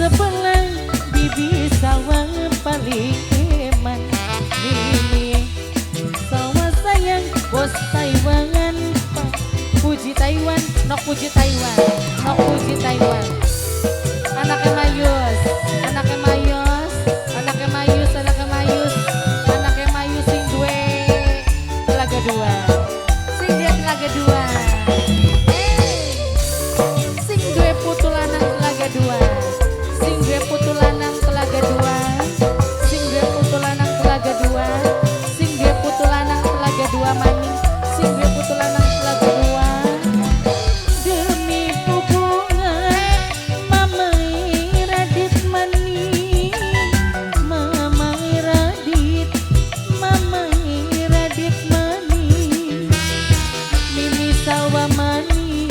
sebelah bibi sawah paling eman. Mimi sawah sayang bos Taiwan, puji Taiwan, nok puji Taiwan, nok puji Taiwan. Anaknya Mayus, anaknya Mayus, anaknya Mayus, anaknya Mayus, anaknya Mayus sing duwe telaga dua, sing dia telaga dua, sing duwe putu lanang telaga dua, sing duwe putu lanang telaga dua, sing duwe putu lanang telaga dua, sing duwe putu lanang telaga dua maning, sing duwe putu lanang telaga dua. Demi hubungan Mama Radit Mani, Mama Radit, Mama Radit Mani, Mimi Salwa Mani,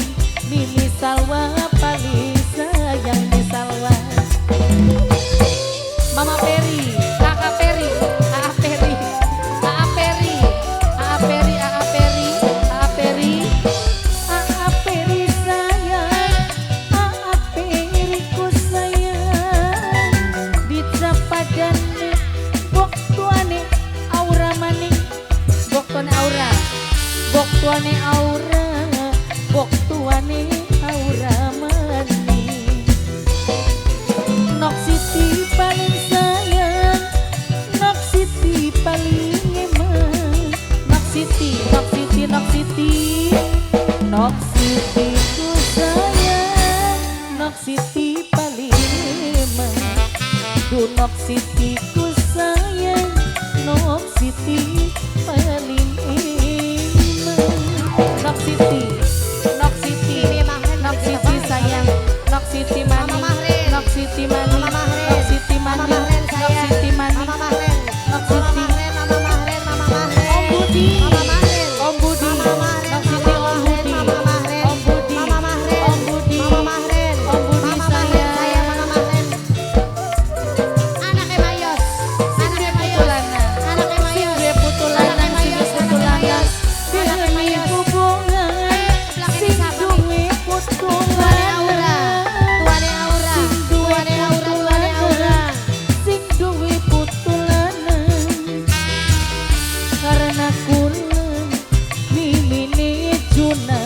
Mimi Salwa paling sayang di Salwa. Mama Peri, Kakak Peri, Aa Peri, Aa Peri, Aa Peri, Aa Peri, Aa Peri, Aa Peri sayang, Aa Peri ku sayang. Di Trapadan bok tuane Aura maning, bok tuane Aura, bok tuane Aura, bok tuane Aura maning. Nok Siti paling sayang, Nok Siti paling eman. Nok Siti, Nok Siti, Nok Siti, Nok Siti ku sayang, Nok Siti paling eman. Duh Nok Siti ku sayang, Nok Siti paling eman. Nok Siti, Nok Siti, Nok Siti sayang, Nok Siti mani, Nok Siti mani, Nok Siti mani, Nok Siti mani, Nok Siti, Om Budi, Om Budi, Nok Siti Om Budi, Om Budi, Om Budi, Om Budi sayang. Anaknya Mayos, Sing duwe putulanang, anaknya sing Mayos, duwe putulanang, sing duwe putulanang. Demi hubungan sing duwe putulanang, tuane Aura, sing duwe tuane Aura, tuane Aura. sing duwe putulanang. Karena kula mimine Juna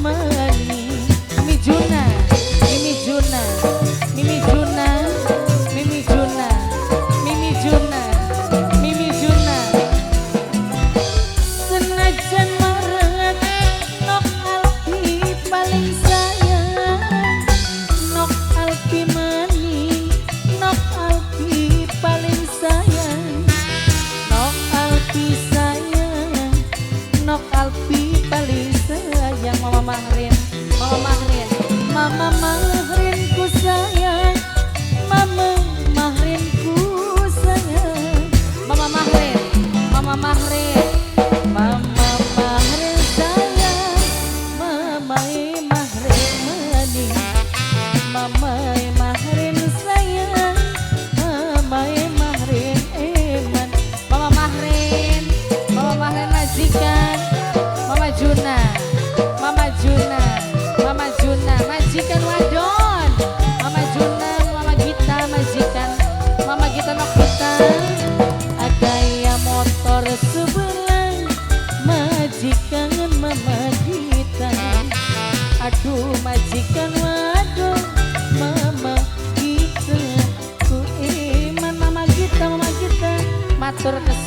mani, Mimi Juna, Mimi Juna, Mimi Juna, Mimi Juna, Mimi Juna, Mimi Juna. Senajan maret Nok Alpi paling sayang, Nok Alpi mani, Nok Alpi paling sayang, Nok Alpi sayang, Nok Alpi paling sayang. Mama Mahrin, Mama Mahrin, Mama Mahrin ku sayang, Mama Mahrin ku sayang. Mama Mahrin, Mama Mahrin, Mama Mahrin sayang, Mama Mahrin mani, Mama Mahrin sayang, Mama Mahrin eman. Mama Mahrin, Mama Mahrin majikan, Mama Juna, Mama Juna, Mama Juna majikan wadon, Mama Juna, Mama Gita majikan, Mama Gita nok Gita. Agaya motor sebelah majikan Mama Gita. Aduh majikan waduh Mama Gita ku iman. Mama Gita, Mama Gita matur kesana.